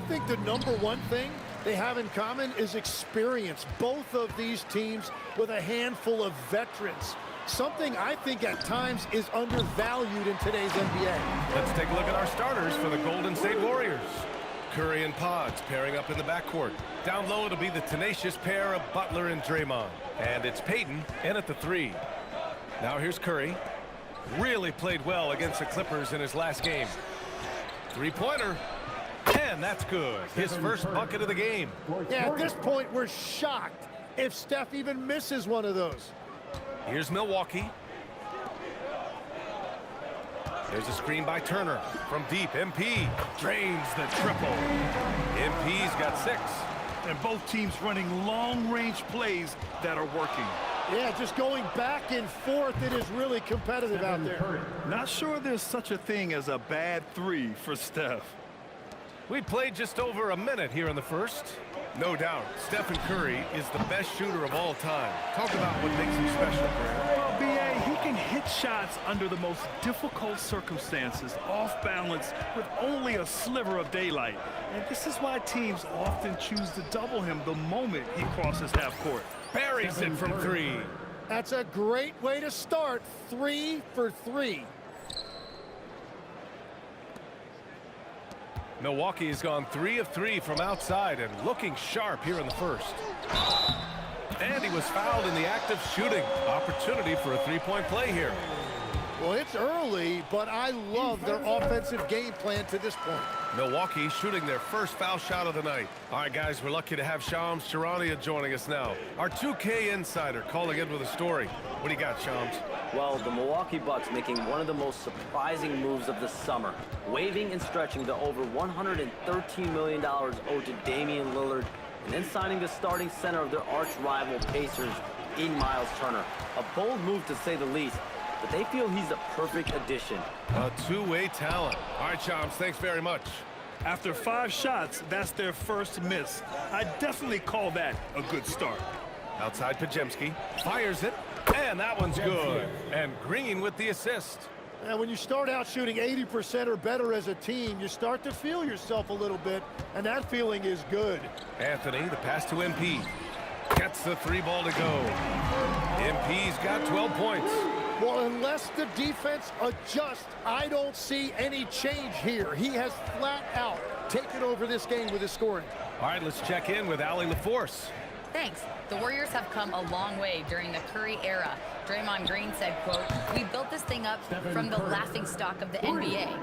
think the number one thing they have in common is experience. Both of these teams with a handful of veterans. Something I think at times is undervalued in today's NBA. Let's take a look at our starters for the Golden State Warriors. Curry and Pods pairing up in the backcourt. Down low, it'll be the tenacious pair of Butler and Draymond. And it's Payton in at the 3. Now here's Curry. Really played well against the Clippers in his last game. Three-pointer. And that's good. His first bucket of the game. Yeah, at this point, we're shocked if Steph even misses one of those. Here's Milwaukee. There's a screen by Turner. From deep, MP drains the triple. MP's got 6. And both teams running long-range plays that are working. Yeah, just going back and forth, it is really competitive out there. Not sure there's such a thing as a bad 3 for Steph. We played just over a minute here in the first. No doubt, Stephen Curry is the best shooter of all time. Talk about what makes him special, Grant. Well, B.A., he can hit shots under the most difficult circumstances, off balance, with only a sliver of daylight. And this is why teams often choose to double him the moment he crosses half court. Buries it from 3. That's a great way to start. 3 for 3. Milwaukee has gone 3 of 3 from outside and looking sharp here in the first. And he was fouled in the act of shooting. Opportunity for a three-point play here. Well, it's early, but I love their offensive game plan to this point. Milwaukee shooting their first foul shot of the night. All right, guys, we're lucky to have Shams Charania joining us now. Our 2K insider calling in with a story. What do you got, Shams? Well, the Milwaukee Bucks making one of the most surprising moves of the summer, waiving and stretching the over $113 million owed to Damian Lillard, and then signing the starting center of their arch-rival Pacers in Miles Turner. A bold move, to say the least, but they feel he's a perfect addition. A two-way talent. All right, Shams, thanks very much. After 5 shots, that's their first miss. I definitely call that a good start. Outside Podziemski, fires it, and that one's good. And Green with the assist. And when you start out shooting 80% or better as a team, you start to feel yourself a little bit, and that feeling is good. Anthony, the pass to MP. Gets the 3 ball to go. MP's got 12 points. Well, unless the defense adjusts, I don't see any change here. He has flat out taken over this game with his scoring. All right, let's check in with Allie LaForce. Thanks. The Warriors have come a long way during the Curry era. Draymond Green said, quote, "We built this thing up from the laughingstock of the NBA."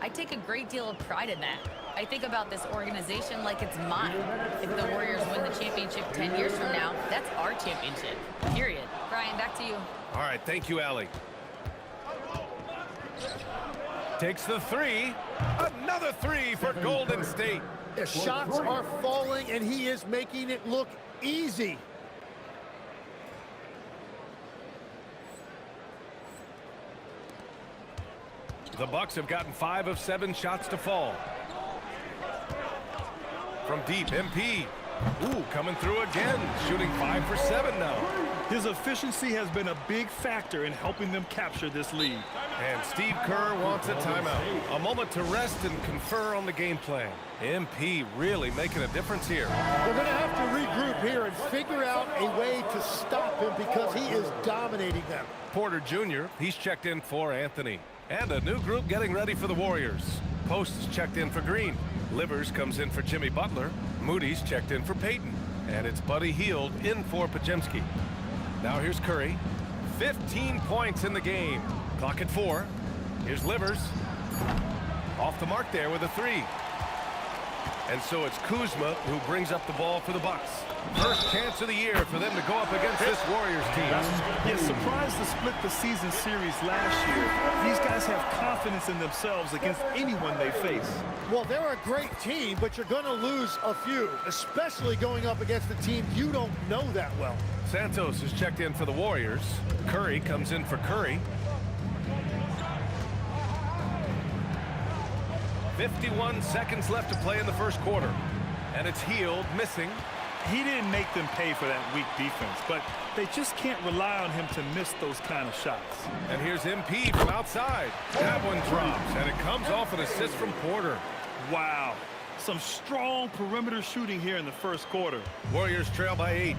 I take a great deal of pride in that. I think about this organization like it's mine. If the Warriors win the championship 10 years from now, that's our championship, period. Brian, back to you. All right, thank you, Allie. Takes the 3. Another 3 for Golden State. The shots are falling, and he is making it look easy. The Bucks have gotten 5 of 7 shots to fall. From deep, MP. Ooh, coming through again. Shooting 5 for 7 now. His efficiency has been a big factor in helping them capture this lead. And Steve Kerr wants a timeout. A moment to rest and confer on the game plan. MP really making a difference here. We're going to have to regroup here and figure out a way to stop him because he is dominating them. Porter Jr., he's checked in for Anthony. And a new group getting ready for the Warriors. Post is checked in for Green. Livers comes in for Jimmy Butler. Moody's checked in for Payton. And it's Buddy Hield in for Podziemski. Now here's Curry. 15 points in the game. Clock at 4. Here's Livers. Off the mark there with a 3. And so it's Kuzma who brings up the ball for the Bucks. First chance of the year for them to go up against this Warriors team. Yeah, surprised to split the season series last year. These guys have confidence in themselves against anyone they face. Well, they're a great team, but you're going to lose a few, especially going up against a team you don't know that well. Santos is checked in for the Warriors. Curry comes in for Curry. 51 seconds left to play in the first quarter. And it's Hield missing. He didn't make them pay for that weak defense, but they just can't rely on him to miss those kind of shots. And here's MP from outside. That one drops, and it comes off an assist from Porter. Wow. Some strong perimeter shooting here in the first quarter. Warriors trail by 8.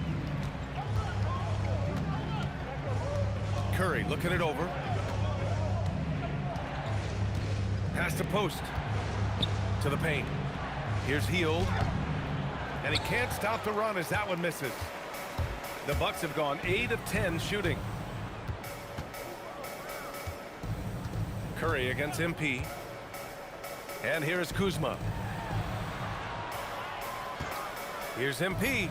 Curry looking it over. Pass to post. To the paint. Here's Hield. And he can't stop the run as that one misses. The Bucks have gone 8 of 10 shooting. Curry against MP. And here's Kuzma. Here's MP.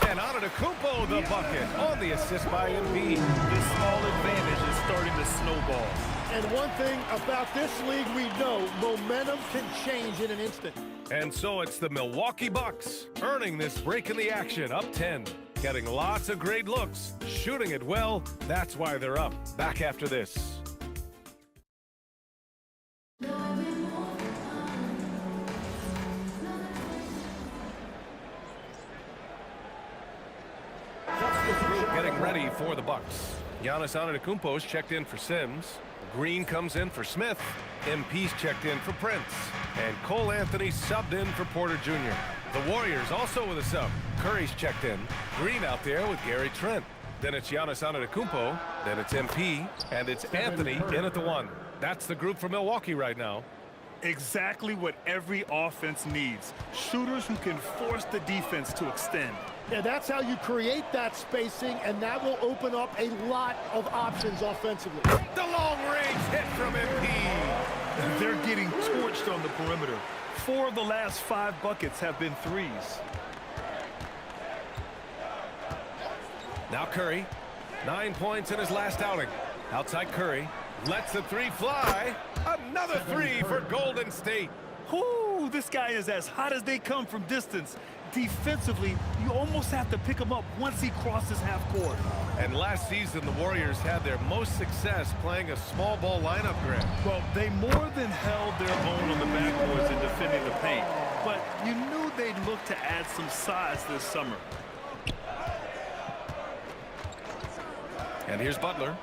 And Antetokounmpo the bucket on the assist by MP. This small advantage is starting to snowball. And one thing about this league we know, momentum can change in an instant. And so it's the Milwaukee Bucks earning this break in the action, up 10. Getting lots of great looks, shooting it well. That's why they're up. Back after this. Getting ready for the Bucks. Giannis Antetokounmpo's checked in for Sims. Green comes in for Smith. MP's checked in for Prince. And Cole Anthony subbed in for Porter Jr. The Warriors also with a sub. Curry's checked in. Green out there with Gary Trent. Then it's Giannis Antetokounmpo. Then it's MP. And it's Anthony in at the 1. That's the group for Milwaukee right now. Exactly what every offense needs. Shooters who can force the defense to extend. Yeah, that's how you create that spacing, and that will open up a lot of options offensively. The long-range hit from MP. They're getting torched on the perimeter. 4 of the last 5 buckets have been threes. Now Curry, 9 points in his last outing. Outside Curry, lets the 3 fly. Another 3 for Golden State. Whoo, this guy is as hot as they come from distance. Defensively, you almost have to pick him up once he crosses half court. And last season, the Warriors had their most success playing a small ball lineup grid. Well, they more than held their own on the backboards in defending the paint. But you knew they'd look to add some size this summer. And here's Butler.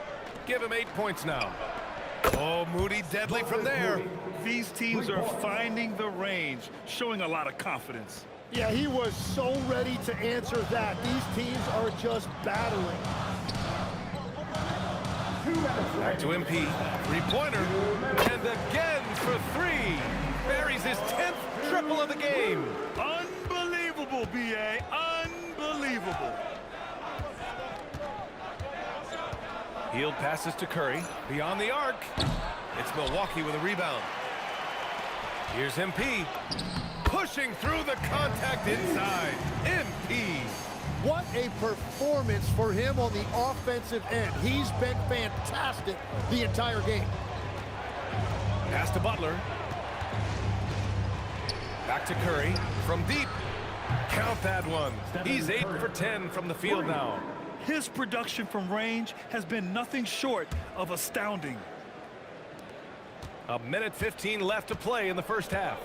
Give him 8 points now. Oh, Moody deadly from there. These teams are finding the range, showing a lot of confidence. Yeah, he was so ready to answer that. These teams are just battling. Back to MP. 3-pointer. And again for 3. Buries his 10th triple of the game. Unbelievable, B.A. Unbelievable. Hield passes to Curry. Beyond the arc. It's Milwaukee with a rebound. Here's MP. Pushing through the contact inside. MP. What a performance for him on the offensive end. He's been fantastic the entire game. Pass to Butler. Back to Curry. From deep. Count that one. He's 8 for 10 from the field now. His production from range has been nothing short of astounding. 1:15 left to play in the first half.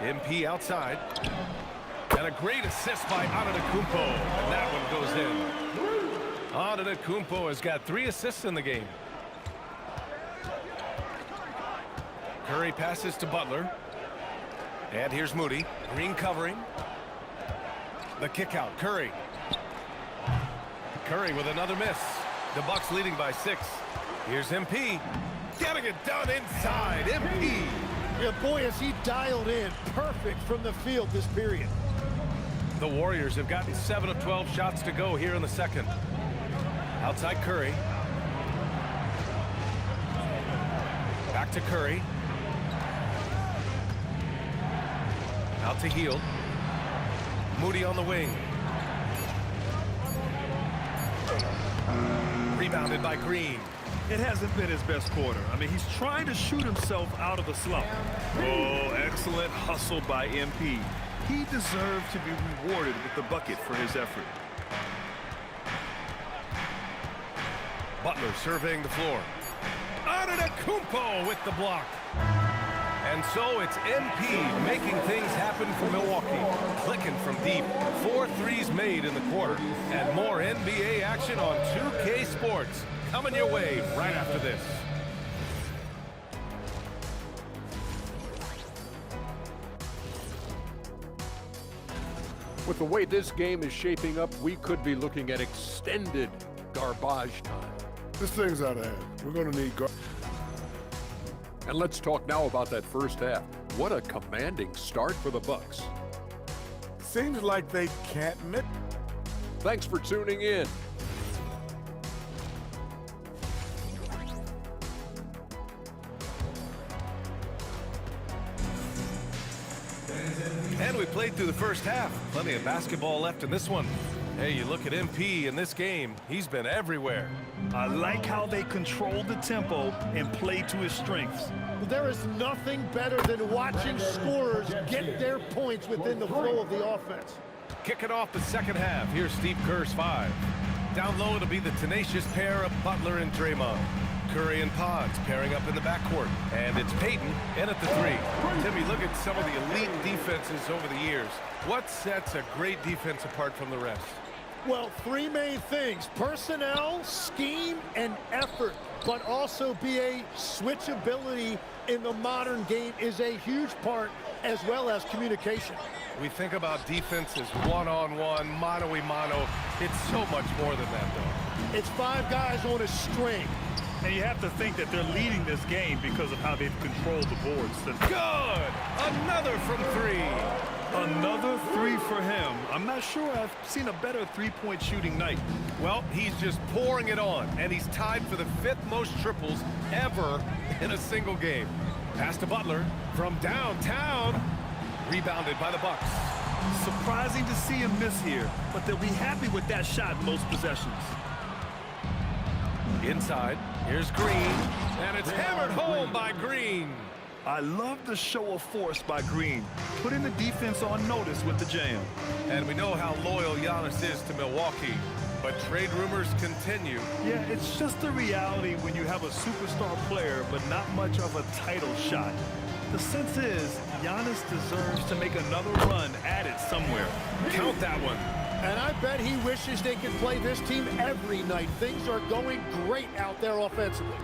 MP outside. And a great assist by Antetokounmpo. And that one goes in. Antetokounmpo has got 3 assists in the game. Curry passes to Butler. And here's Moody. Green covering. The kick out. Curry. Curry with another miss. The Bucks leading by 6. Here's MP. Getting it done inside. MP. Yeah, boy, has he dialed in perfect from the field this period. The Warriors have gotten 7 of 12 shots to go here in the second. Outside Curry. Back to Curry. Out to Hield. Moody on the wing. Rebounded by Green. It hasn't been his best quarter. I mean, he's trying to shoot himself out of the slump. Oh, excellent hustle by MP. He deserved to be rewarded with the bucket for his effort. Butler surveying the floor. Antetokounmpo with the block. And so it's MP making things happen for Milwaukee. Clicking from deep. 4 threes made in the quarter. And more NBA action on 2K Sports. Coming your way right after this. With the way this game is shaping up, we could be looking at extended garbage time. This thing's out of hand. We're going to need And let's talk now about that first half. What a commanding start for the Bucks. Seems like they can't miss. Thanks for tuning in. And we played through the first half. Plenty of basketball left in this one. Hey, you look at MP in this game, he's been everywhere. I like how they controlled the tempo and played to his strengths. There is nothing better than watching scorers get their points within the flow of the offense. Kicking off the second half, here's Steve Kerr's 5. Down low, it'll be the tenacious pair of Butler and Draymond. Curry and Pods pairing up in the backcourt. And it's Payton in at the 3. Timmy, look at some of the elite defenses over the years. What sets a great defense apart from the rest? Well, three main things: personnel, scheme, and effort. But also BA, switchability in the modern game is a huge part, as well as communication. We think about defenses one-on-one, mano-a-mano. It's so much more than that, though. It's 5 guys on a string. And you have to think that they're leading this game because of how they've controlled the boards. Good! Another from 3. Another 3 for him. I'm not sure I've seen a better three-point shooting night. Well, he's just pouring it on, and he's tied for the 5th most triples ever in a single game. Pass to Butler from downtown. Rebounded by the Bucks. Surprising to see him miss here, but they'll be happy with that shot most possessions. Inside, here's Green, and it's hammered home by Green. I love the show of force by Green, putting the defense on notice with the jam. And we know how loyal Giannis is to Milwaukee, but trade rumors continue. Yeah, it's just the reality when you have a superstar player, but not much of a title shot. The sense is, Giannis deserves to make another run at it somewhere. Count that one. And I bet he wishes they could play this team every night. Things are going great out there offensively.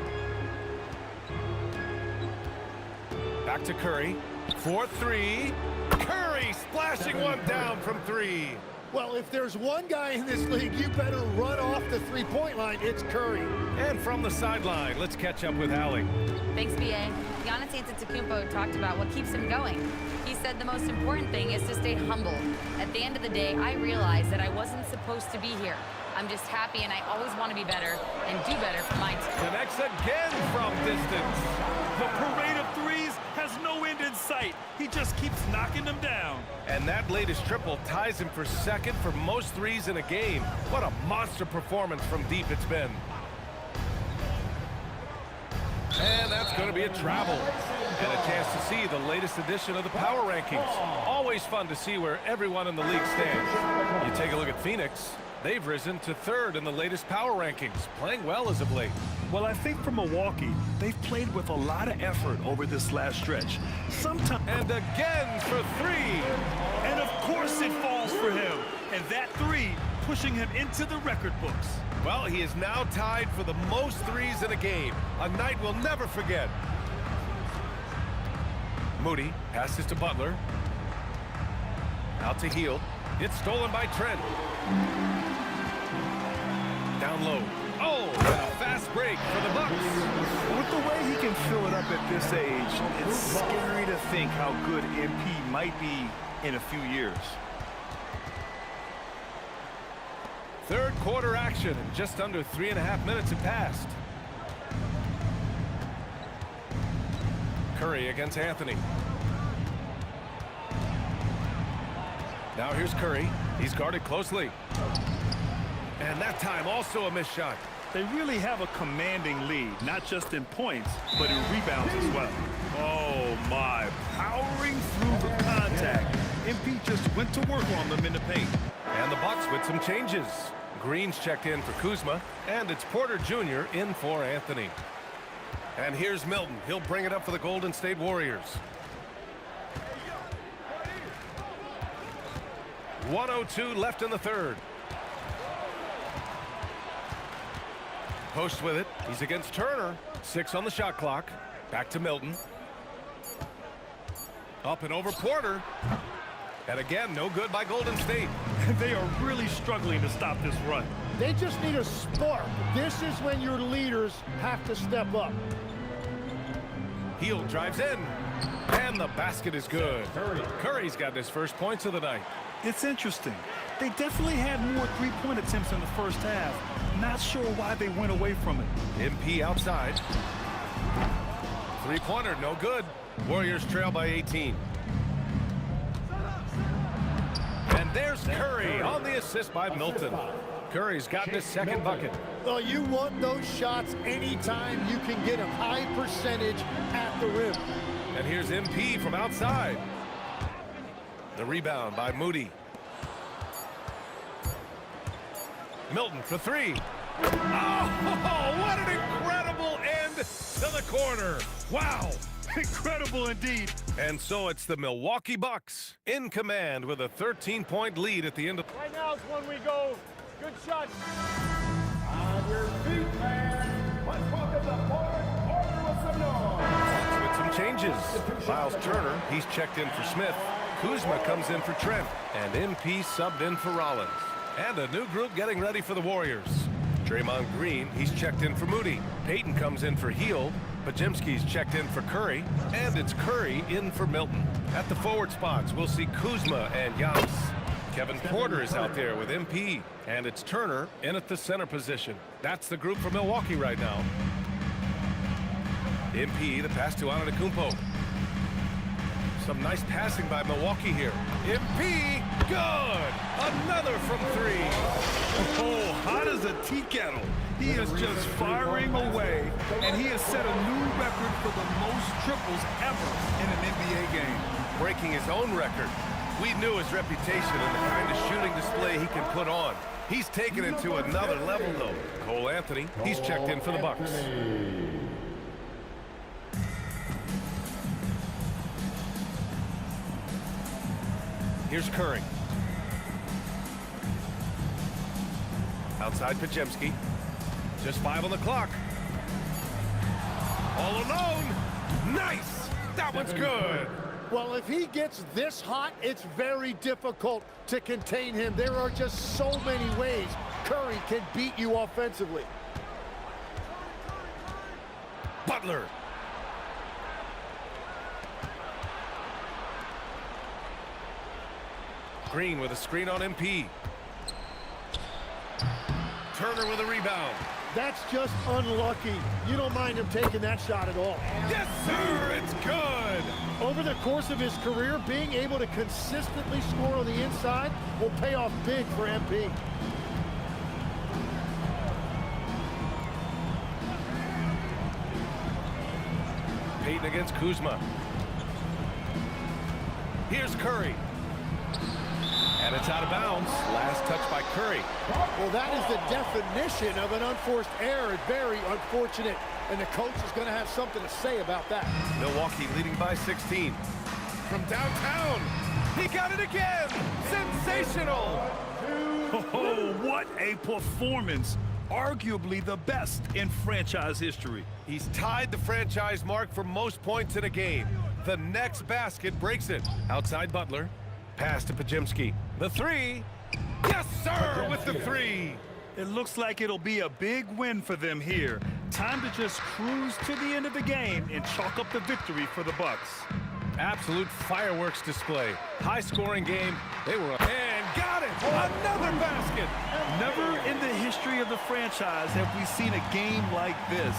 Back to Curry. 4-3. Curry splashing one down from 3. Well, if there's one guy in this league you better run off the three-point line, it's Curry. And from the sideline, let's catch up with Allie. Thanks, BA. Giannis Antetokounmpo talked about what keeps him going. He said the most important thing is to stay humble. At the end of the day, I realized that I wasn't supposed to be here. I'm just happy, and I always want to be better and do better for my team. Connects again from distance. The parade of threes has no end in sight. He just keeps knocking them down. And that latest triple ties him for 2nd for most threes in a game. What a monster performance from deep it's been. And that's going to be a travel. And a chance to see the latest edition of the Power Rankings. Always fun to see where everyone in the league stands. You take a look at Phoenix. They've risen to 3rd in the latest Power Rankings, playing well as of late. Well, I think for Milwaukee, they've played with a lot of effort over this last stretch. Sometimes. And again for 3. And of course it falls for him. And that 3 pushing him into the record books. Well, he is now tied for the most threes in a game. A night we'll never forget. Moody passes to Butler. Out to Hield. It's stolen by Trent. Down low. Oh, and a fast break for the Bucks. With the way he can fill it up at this age, it's scary to think how good MP might be in a few years. 3rd quarter action. Just under 3.5 minutes have passed. Curry against Anthony. Now here's Curry. He's guarded closely. And that time also a missed shot. They really have a commanding lead, not just in points, but in rebounds as well. Oh my, powering through the contact. MP just went to work on them in the paint. And the Bucks with some changes. Green's checked in for Kuzma, and it's Porter Jr. in for Anthony. And here's Milton. He'll bring it up for the Golden State Warriors. 1:02 left in the 3rd. Post with it. He's against Turner. 6 on the shot clock. Back to Milton. Up and over Porter. And again, no good by Golden State. They are really struggling to stop this run. They just need a spark. This is when your leaders have to step up. Hield drives in. And the basket is good. Curry's got his first points of the night. It's interesting. They definitely had more three-point attempts in the first half. Not sure why they went away from it. MP outside. Three-pointer, no good. Warriors trail by 18. And there's Curry on the assist by Milton. Curry's gotten his second bucket. Well, you want those shots anytime you can get a high percentage at the rim. And here's MP from outside. The rebound by Moody. Milton for three. Oh, what an incredible end to the corner. Wow. Incredible indeed. And so it's the Milwaukee Bucks in command with a 13-point lead at the end of... Right now is when we go. Good shot. On your feet, man. Let's welcome the fourth quarter with some noise. With some changes. Miles Turner, he's checked in for Smith. Kuzma comes in for Trent. And MP subbed in for Rollins. And a new group getting ready for the Warriors. Draymond Green, he's checked in for Moody. Payton comes in for Hield. Podziemski's checked in for Curry. And it's Curry in for Milton. At the forward spots, we'll see Kuzma and Giannis. Kevin Porter is out there with MP. And it's Turner in at the center position. That's the group for Milwaukee right now. MP, the pass to Antetokounmpo. Some nice passing by Milwaukee here. MP, good! Another from three. Oh, hot as a tea kettle. He is just firing away, and he has set a new record for the most triples ever in an NBA game. Breaking his own record. We knew his reputation and the kind of shooting display he can put on. He's taken it to another level, though. Cole Anthony, he's checked in for the Bucks. Here's Curry. Outside Podziemski. Just 5 on the clock. All alone. Nice. That one's good. Well, if he gets this hot, it's very difficult to contain him. There are just so many ways Curry can beat you offensively. Butler. Green with a screen on MP. Turner with a rebound. That's just unlucky. You don't mind him taking that shot at all. Yes, sir, it's good. Over the course of his career, being able to consistently score on the inside will pay off big for MP. Payton against Kuzma. Here's Curry. And it's out of bounds. Last touch by Curry. Well, that is the definition of an unforced error. Very unfortunate. And the coach is going to have something to say about that. Milwaukee leading by 16. From downtown. He got it again. Sensational. Oh, what a performance. Arguably the best in franchise history. He's tied the franchise mark for most points in a game. The next basket breaks it. Outside Butler. Pass to Podziemski. The three. Yes, sir, with the three. It looks like it'll be a big win for them here. Time to just cruise to the end of the game and chalk up the victory for the Bucks. Absolute fireworks display. High-scoring game. They were and got it. Another basket. Never in the history of the franchise have we seen a game like this.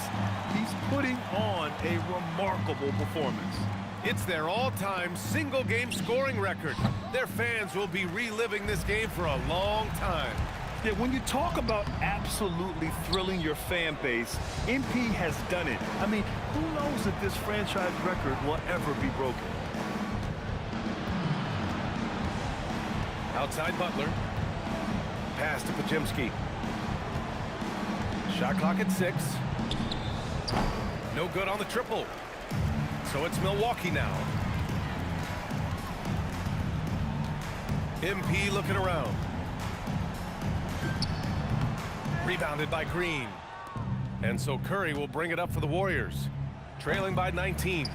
He's putting on a remarkable performance. It's their all-time single-game scoring record. Their fans will be reliving this game for a long time. Yeah, when you talk about absolutely thrilling your fan base, MP has done it. I mean, who knows if this franchise record will ever be broken? Outside Butler. Pass to Podziemski. Shot clock at 6. No good on the triple. So it's Milwaukee now. MP looking around. Rebounded by Green. And so Curry will bring it up for the Warriors. Trailing by 19.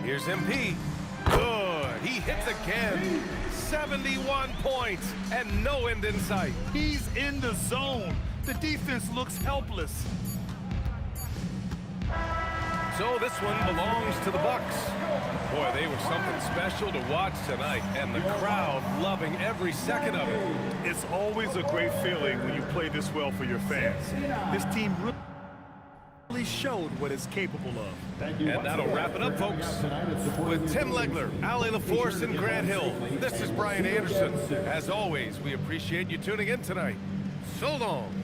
Here's MP. Good. He hits again. 71 points and no end in sight. He's in the zone. The defense looks helpless. So this one belongs to the Bucks. Boy, they were something special to watch tonight, and the crowd loving every second of it. It's always a great feeling when you play this well for your fans. This team really showed what it's capable of. And that'll wrap it up, folks. With Tim Legler, Allie LaForce, and Grant Hill, this is Brian Anderson. As always, we appreciate you tuning in tonight. So long.